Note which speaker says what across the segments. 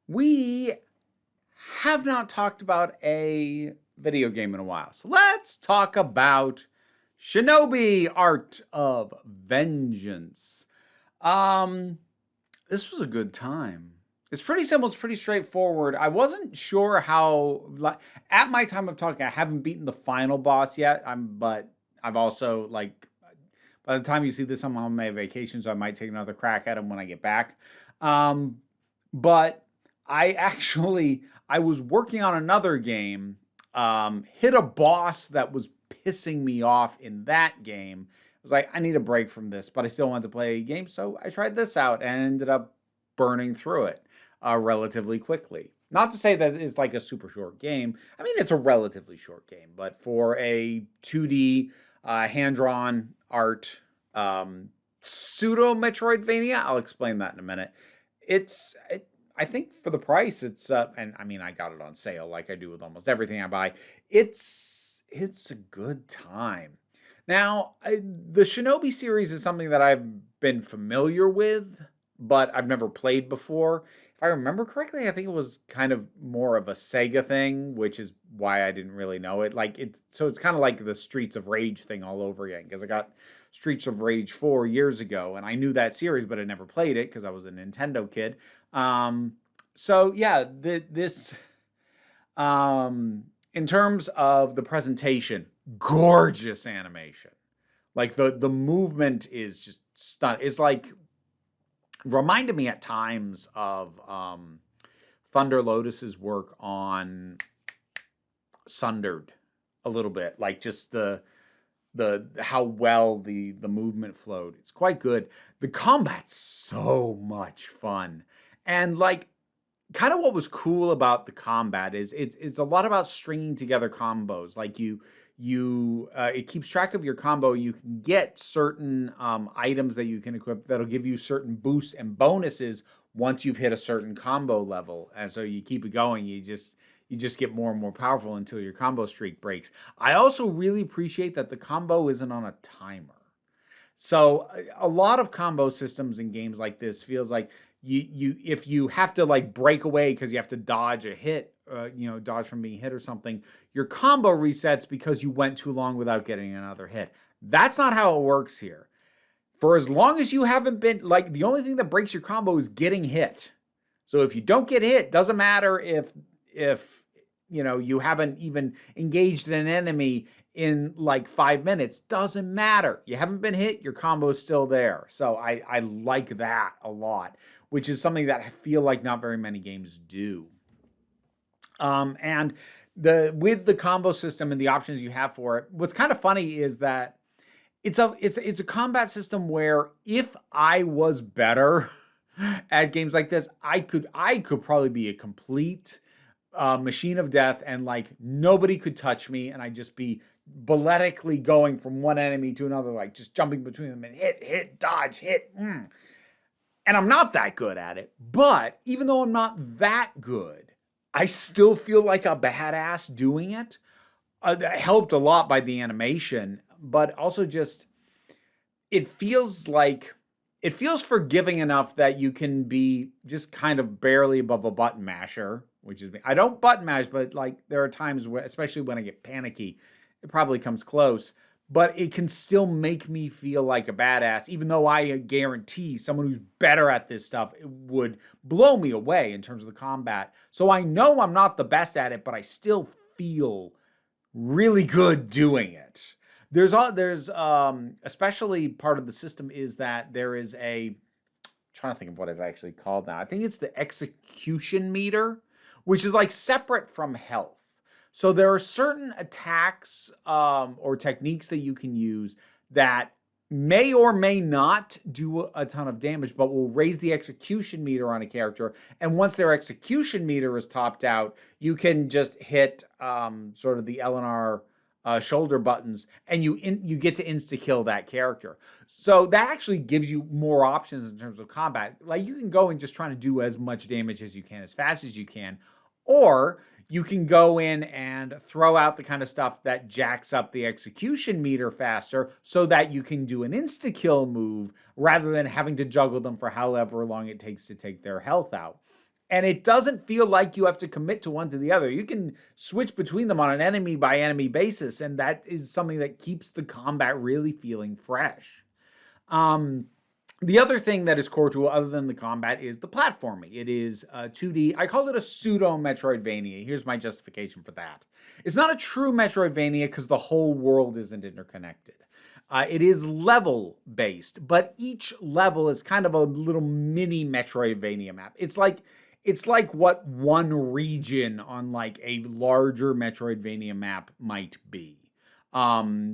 Speaker 1: We have not talked about a video game in a while. So let's talk about Shinobi Art of Vengeance. Um this was a good time. It's pretty simple, it's pretty straightforward. I wasn't sure how at my time of talking I haven't beaten the final boss yet. But I've also by the time you see this I'm on my vacation so I might take another crack at him when I get back. Um but I was working on another game, hit a boss that was pissing me off in that game. I was like, I need a break from this, but I still wanted to play a game, so I tried this out and ended up burning through it relatively quickly. Not to say that it's like a super short game. I mean, it's a relatively short game, but for a 2D hand-drawn art pseudo-Metroidvania, I'll explain that in a minute. I think for the price, it's and I mean I got it on sale like I do with almost everything I buy. It's a good time. Now, the Shinobi series is something that I've been familiar with, but I've never played before. If I remember correctly, I think it was kind of more of a Sega thing, which is why I didn't really know it. So it's kind of like the Streets of Rage thing all over again because I got Streets of Rage 4 years ago and I knew that series, but I never played it because I was a Nintendo kid. So yeah, this in terms of the presentation, gorgeous animation. Like the movement is just stunning. It's like reminded me at times of Thunder Lotus's work on Sundered a little bit. Like just the how well the movement flowed. It's quite good. The combat's so much fun. And like kind of what was cool about the combat is it's a lot about stringing together combos. Like you it keeps track of your combo. You can get certain items that you can equip that'll give you certain boosts and bonuses once you've hit a certain combo level. And so you keep it going. You just get more and more powerful until your combo streak breaks. I also really appreciate that the combo isn't on a timer. So a lot of combo systems in games like this feels like you if you have to like break away because you have to dodge a hit, dodge from being hit or something, your combo resets because you went too long without getting another hit. That's not how it works here. For as long as you haven't been like the only thing that breaks your combo is getting hit. So if you don't get hit, doesn't matter if you haven't even engaged an enemy in like 5 minutes, doesn't matter. You haven't been hit, your combo is still there. So I like that a lot, which is something that I feel like not very many games do. And with the combo system and the options you have for it, what's kind of funny is that it's a combat system where if I was better at games like this, I could probably be a complete machine of death and like nobody could touch me and I'd just be balletically going from one enemy to another, like just jumping between them and hit, dodge, hit. And I'm not that good at it. But even though I'm not that good, I still feel like a badass doing it. Helped a lot by the animation, but also just it feels forgiving enough that you can be just kind of barely above a button masher, which is me. I don't button mash, but like there are times where, especially when I get panicky, it probably comes close. But it can still make me feel like a badass, even though I guarantee someone who's better at this stuff would blow me away in terms of the combat. So I know I'm not the best at it, but I still feel really good doing it. There's especially part of the system is that there is I'm trying to think of what it's actually called now. I think it's the execution meter, which is like separate from health. So there are certain attacks or techniques that you can use that may or may not do a ton of damage, but will raise the execution meter on a character. And once their execution meter is topped out, you can just hit sort of the LNR shoulder buttons, and you get to insta kill that character. So that actually gives you more options in terms of combat. Like you can go and just try to do as much damage as you can, as fast as you can, or you can go in and throw out the kind of stuff that jacks up the execution meter faster so that you can do an insta-kill move rather than having to juggle them for however long it takes to take their health out. And it doesn't feel like you have to commit to one to the other. You can switch between them on an enemy by enemy basis, and that is something that keeps the combat really feeling fresh. The other thing that is core to it, other than the combat, is the platforming. It is 2D. I call it a pseudo-Metroidvania. Here's my justification for that. It's not a true Metroidvania because the whole world isn't interconnected. It is level-based, but each level is kind of a little mini Metroidvania map. It's like what one region on like a larger Metroidvania map might be.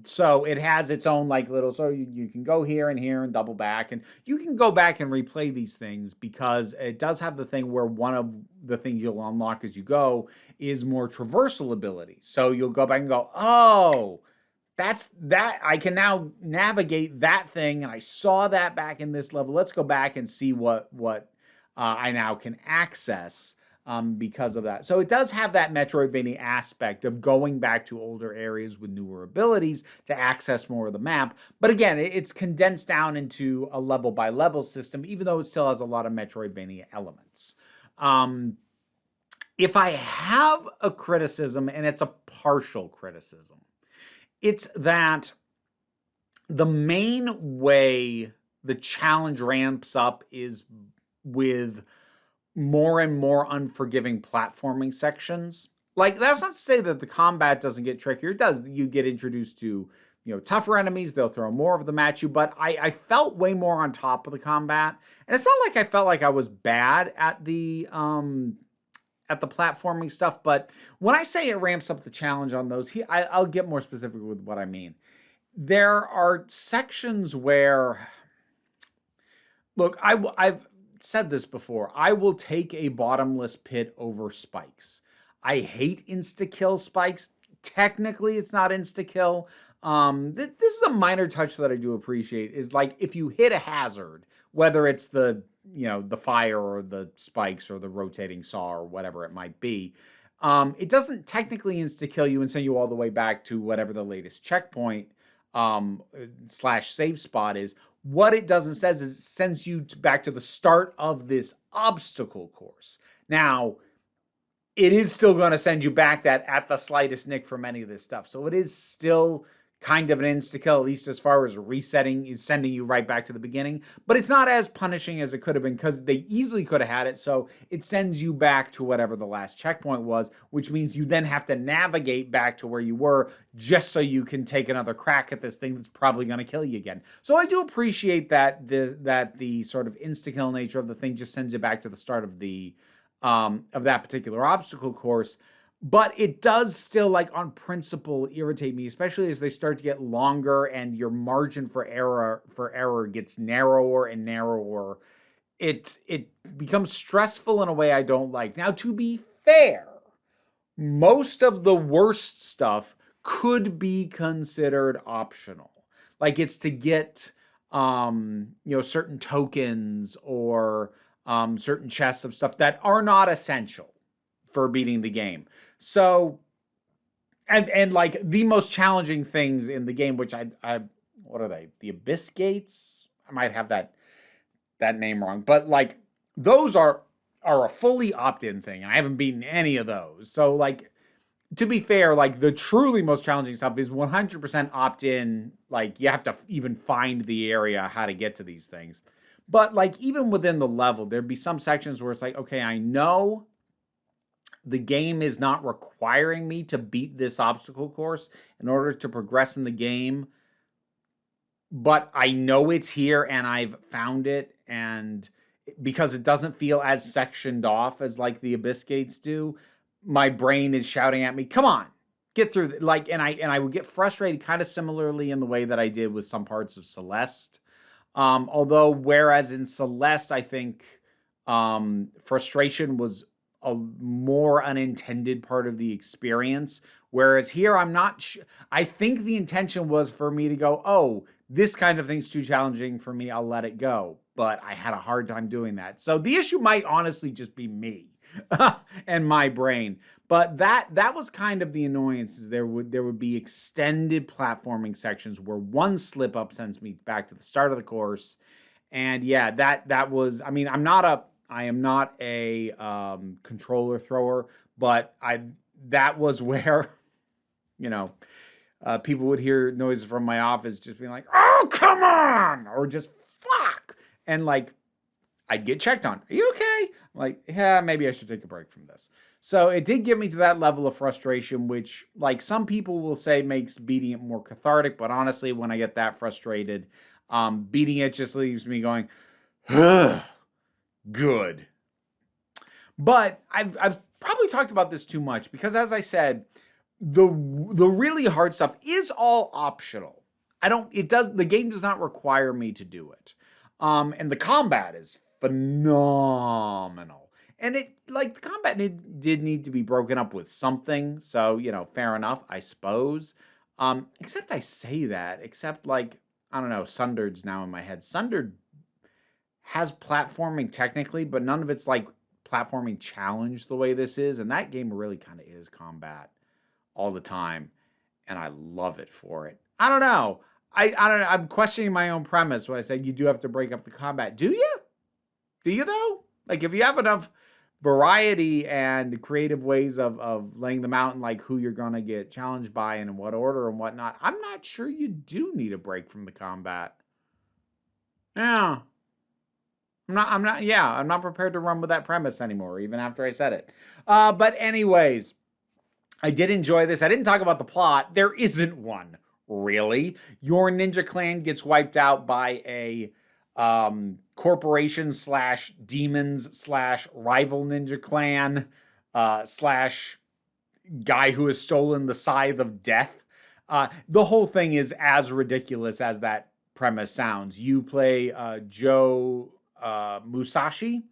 Speaker 1: So it has its own like little, so you can go here and double back, and you can go back and replay these things because it does have the thing where one of the things you'll unlock as you go is more traversal ability. So you'll go back and go, oh, that's that. I can now navigate that thing, and I saw that back in this level. Let's go back and see what I now can access. Because of that. So it does have that Metroidvania aspect of going back to older areas with newer abilities to access more of the map. But again, it's condensed down into a level by level system, even though it still has a lot of Metroidvania elements. If I have a criticism, and it's a partial criticism, it's that the main way the challenge ramps up is with more and more unforgiving platforming sections. Like, that's not to say that the combat doesn't get trickier. It does. You get introduced to, tougher enemies. They'll throw more of them at you. But I felt way more on top of the combat. And it's not like I felt like I was bad at the platforming stuff. But when I say it ramps up the challenge on those, I'll get more specific with what I mean. There are sections where, look, I've said this before, I will take a bottomless pit over spikes. I hate insta-kill spikes. Technically, it's not insta-kill. This is a minor touch that I do appreciate, is like if you hit a hazard, whether it's the fire or the spikes or the rotating saw or whatever it might be, it doesn't technically insta-kill you and send you all the way back to whatever the latest checkpoint / save spot is. What it does instead is it sends you back to the start of this obstacle course. Now, it is still going to send you back that at the slightest nick from any of this stuff. So it is still kind of an insta-kill, at least as far as resetting, is sending you right back to the beginning. But it's not as punishing as it could have been because they easily could have had it. So it sends you back to whatever the last checkpoint was, which means you then have to navigate back to where you were just so you can take another crack at this thing that's probably going to kill you again. So I do appreciate that the sort of insta-kill nature of the thing just sends you back to the start of the of that particular obstacle course. But it does still, like, on principle, irritate me, especially as they start to get longer and your margin for error gets narrower and narrower. It becomes stressful in a way I don't like. Now, to be fair, most of the worst stuff could be considered optional. Like, it's to get certain tokens or certain chests of stuff that are not essential for beating the game. So, and like the most challenging things in the game, which I what are they? The Abyss Gates? I might have that name wrong, but like those are a fully opt-in thing. I haven't beaten any of those. So like, to be fair, like the truly most challenging stuff is 100% opt-in. Like you have to even find the area how to get to these things. But like even within the level, there'd be some sections where it's like, okay, I know the game is not requiring me to beat this obstacle course in order to progress in the game, but I know it's here and I've found it, and because it doesn't feel as sectioned off as like the Abyss Gates do, my brain is shouting at me, come on, get through it. Like, and I would get frustrated kind of similarly in the way that I did with some parts of Celeste. Although, whereas in Celeste, I think frustration was a more unintended part of the experience. Whereas here, I'm not I think the intention was for me to go, oh, this kind of thing's too challenging for me, I'll let it go. But I had a hard time doing that. So the issue might honestly just be me and my brain. But that was kind of the annoyance, is there would be extended platforming sections where one slip up sends me back to the start of the course. And yeah, that was, I mean, I'm not I am not a controller thrower, but that was where, you know, people would hear noises from my office just being like, oh, come on, or just fuck. And like, I'd get checked on. Are you okay? I'm like, yeah, maybe I should take a break from this. So it did get me to that level of frustration, which like some people will say makes beating it more cathartic. But honestly, when I get that frustrated, beating it just leaves me going, ugh, good. But I've probably talked about this too much because, as I said, the really hard stuff is all optional. The game does not require me to do it. And the combat is phenomenal. And the combat did need to be broken up with something. So, fair enough, I suppose. Except I say that, I don't know, Sundered's now in my head. Sundered has platforming technically, but none of it's like platforming challenge the way this is. And that game really kind of is combat all the time. And I love it for it. I don't know. I don't know. I'm questioning my own premise when I say you do have to break up the combat. Do you? Do you though? Like if you have enough variety and creative ways of laying them out and like who you're going to get challenged by and in what order and whatnot, I'm not sure you do need a break from the combat. Yeah. I'm not prepared to run with that premise anymore, even after I said it. But anyways, I did enjoy this. I didn't talk about the plot. There isn't one, really. Your ninja clan gets wiped out by a corporation / demons / rival ninja clan / guy who has stolen the scythe of death. The whole thing is as ridiculous as that premise sounds. You play Joe Musashi,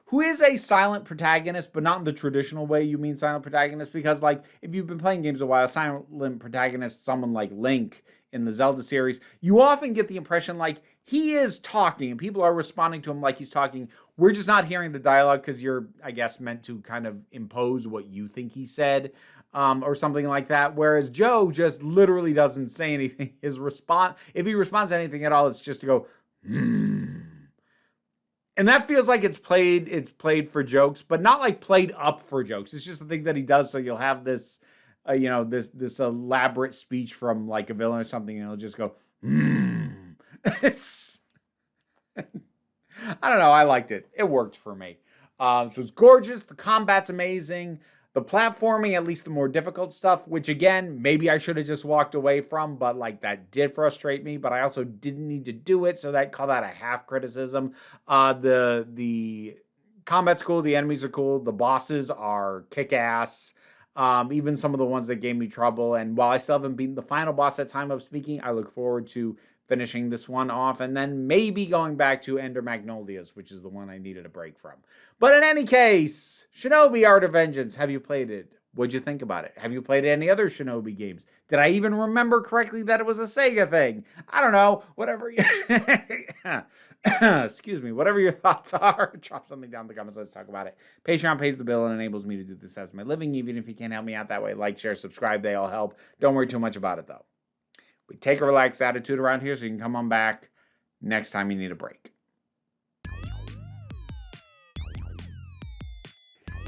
Speaker 1: who is a silent protagonist, but not in the traditional way you mean silent protagonist, because like if you've been playing games a while, silent protagonist, someone like Link in the Zelda series, you often get the impression like he is talking and people are responding to him like he's talking. We're just not hearing the dialogue because you're, I guess, meant to kind of impose what you think he said, or something like that. Whereas Joe just literally doesn't say anything. His response, if he responds to anything at all, it's just to go, And that feels like it's played for jokes, but not like played up for jokes. It's just a thing that he does. So you'll have this, this elaborate speech from like a villain or something, and he'll just go, I don't know. I liked it. It worked for me. So it's gorgeous. The combat's amazing. The platforming, at least the more difficult stuff, which again, maybe I should have just walked away from, but like that did frustrate me, but I also didn't need to do it. So call that a half criticism. The combat's cool. The enemies are cool. The bosses are kick-ass. Even some of the ones that gave me trouble. And while I still haven't beaten the final boss at time of speaking, I look forward to finishing this one off and then maybe going back to Ender Magnolias, which is the one I needed a break from. But in any case, Shinobi Art of Vengeance, have you played it? What'd you think about it? Have you played any other Shinobi games? Did I even remember correctly that it was a Sega thing? I don't know. Whatever. Excuse me. Whatever your thoughts are, drop something down in the comments. Let's talk about it. Patreon pays the bill and enables me to do this as my living, even if you can't help me out that way. Like, share, subscribe. They all help. Don't worry too much about it, though. We take a relaxed attitude around here so you can come on back next time you need a break.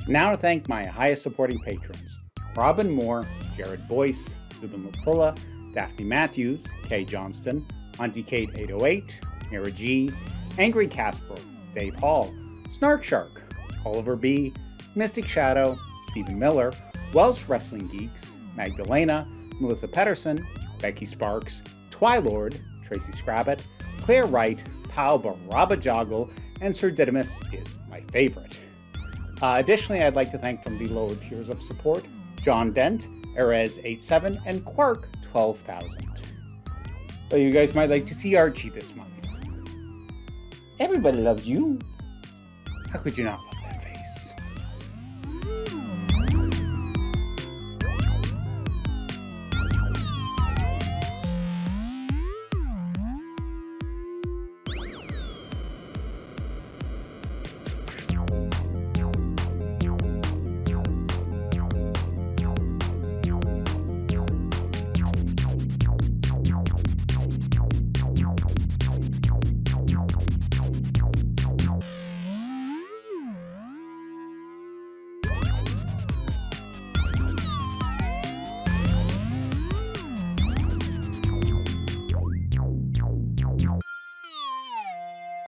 Speaker 1: Now to thank my highest supporting patrons: Robin Moore, Jared Boyce, Ruben Lupfula, Daphne Matthews, Kay Johnston, Auntie Kate 808, Mira G, Angry Casper, Dave Hall, Snark Shark, Oliver B, Mystic Shadow, Stephen Miller, Welsh Wrestling Geeks, Magdalena, Melissa Pedersen, Becky Sparks, Twilord, Tracy Scrabbit, Claire Wright, Pal Baraba Joggle, and Sir Didymus is my favorite. Additionally, I'd like to thank from the lower tiers of support, John Dent, Erez87, and Quark 12,000. But you guys might like to see Archie this month. Everybody loves you. How could you not love